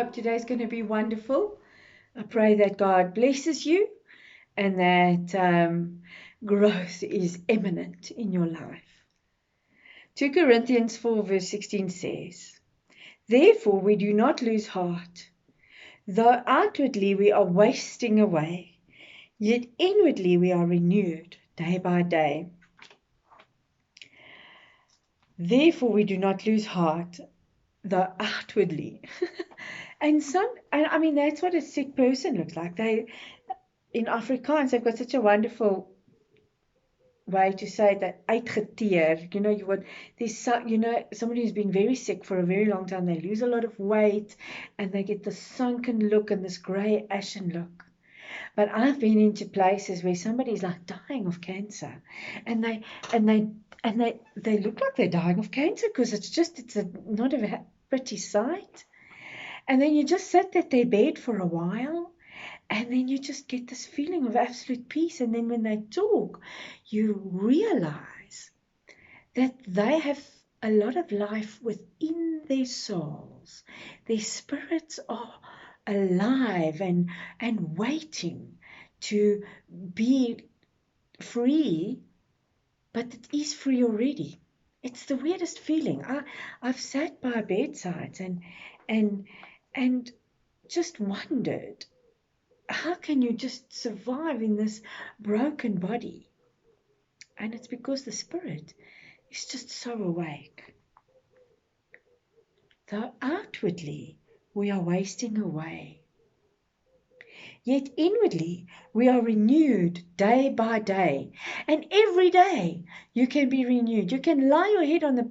hope today's going to be wonderful. I pray that God blesses you and that growth is imminent in your life. 2 Corinthians 4 verse 16 says, "Therefore we do not lose heart. Though outwardly we are wasting away, yet inwardly we are renewed day by day." Therefore we do not lose heart, though outwardly. And I mean, that's what a sick person looks like. In Afrikaans, they've got such a wonderful way to say that uitgeteer. Somebody who's been very sick for a very long time, they lose a lot of weight and they get this sunken look and this grey ashen look. But I've been into places where somebody's like dying of cancer, and they look like they're dying of cancer because it's not a pretty sight. And then you just sit at their bed for a while, and then you just get this feeling of absolute peace. And then when they talk, you realize that they have a lot of life within their souls. Their spirits are alive and waiting to be free, but it is free already. It's the weirdest feeling. I've sat by bedsides and just wondered, how can you just survive in this broken body? And it's because the spirit is just so awake. Though outwardly we are wasting away, yet inwardly we are renewed day by day. And every day you can be renewed. You can lie your head on the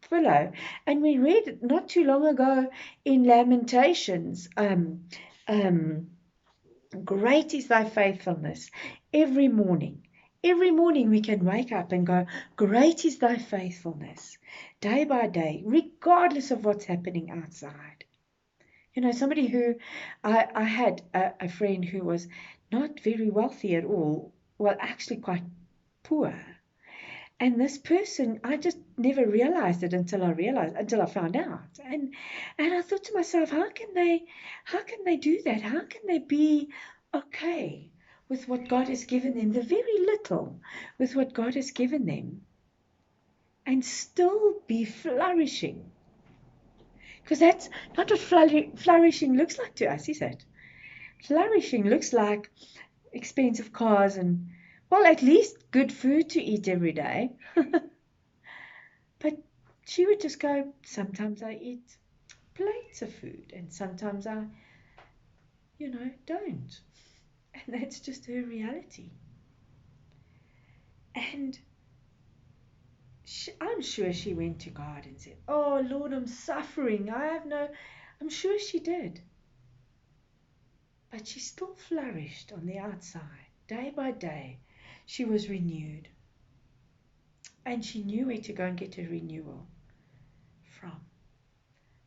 pillow. And we read it not too long ago in Lamentations, great is thy faithfulness. Every morning we can wake up and go, great is thy faithfulness, day by day, regardless of what's happening outside. Somebody who I had a friend who was not very wealthy at all, well, actually quite poor. And this person, I just never realized it until I found out. And I thought to myself, how can they do that? How can they be okay with what God has given them, the very little with what God has given them, and still be flourishing? Because that's not what flourishing looks like to us, is it? Flourishing looks like expensive cars and, well, at least good food to eat every day. But she would just go, sometimes I eat plates of food and sometimes I, don't. And that's just her reality. And I'm sure she went to God and said, "Oh, Lord, I'm suffering. I'm sure she did. But she still flourished on the outside. Day by day, she was renewed. And she knew where to go and get her renewal from.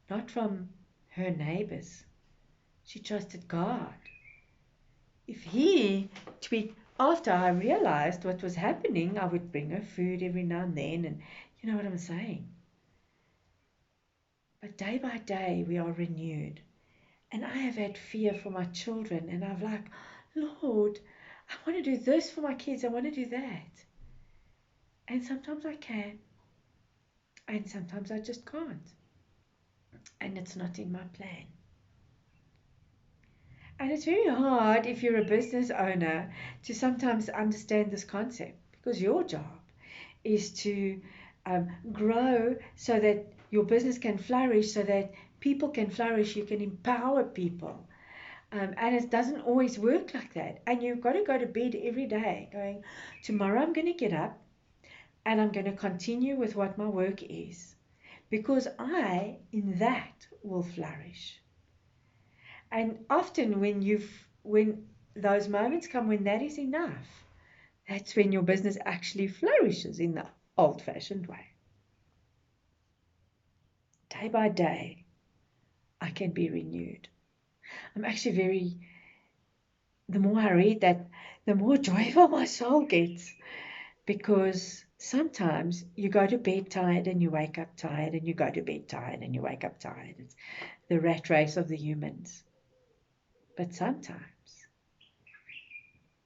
Not from her neighbors. She trusted God. After I realized what was happening, I would bring her food every now and then, and you know what I'm saying. But day by day, we are renewed. And I have had fear for my children, and I'm like, Lord, I want to do this for my kids, I want to do that. And sometimes I can, and sometimes I just can't. And it's not in my plan. And it's very hard if you're a business owner to sometimes understand this concept, because your job is to grow so that your business can flourish, so that people can flourish, you can empower people. And it doesn't always work like that. And you've got to go to bed every day going, tomorrow I'm going to get up and I'm going to continue with what my work is, because I, in that, will flourish. And often when those moments come when that is enough, that's when your business actually flourishes in the old-fashioned way. Day by day, I can be renewed. I'm actually the more I read that, the more joyful my soul gets, because Sometimes you go to bed tired and you wake up tired, and you go to bed tired and you wake up tired. It's the rat race of the humans. But sometimes,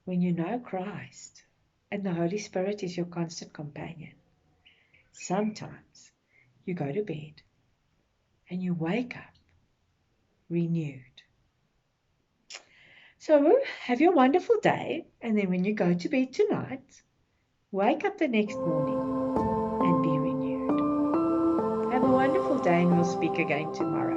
when you know Christ and the Holy Spirit is your constant companion, sometimes you go to bed and you wake up renewed. So have your wonderful day, and then when you go to bed tonight, wake up the next morning and be renewed. Have a wonderful day, and we'll speak again tomorrow.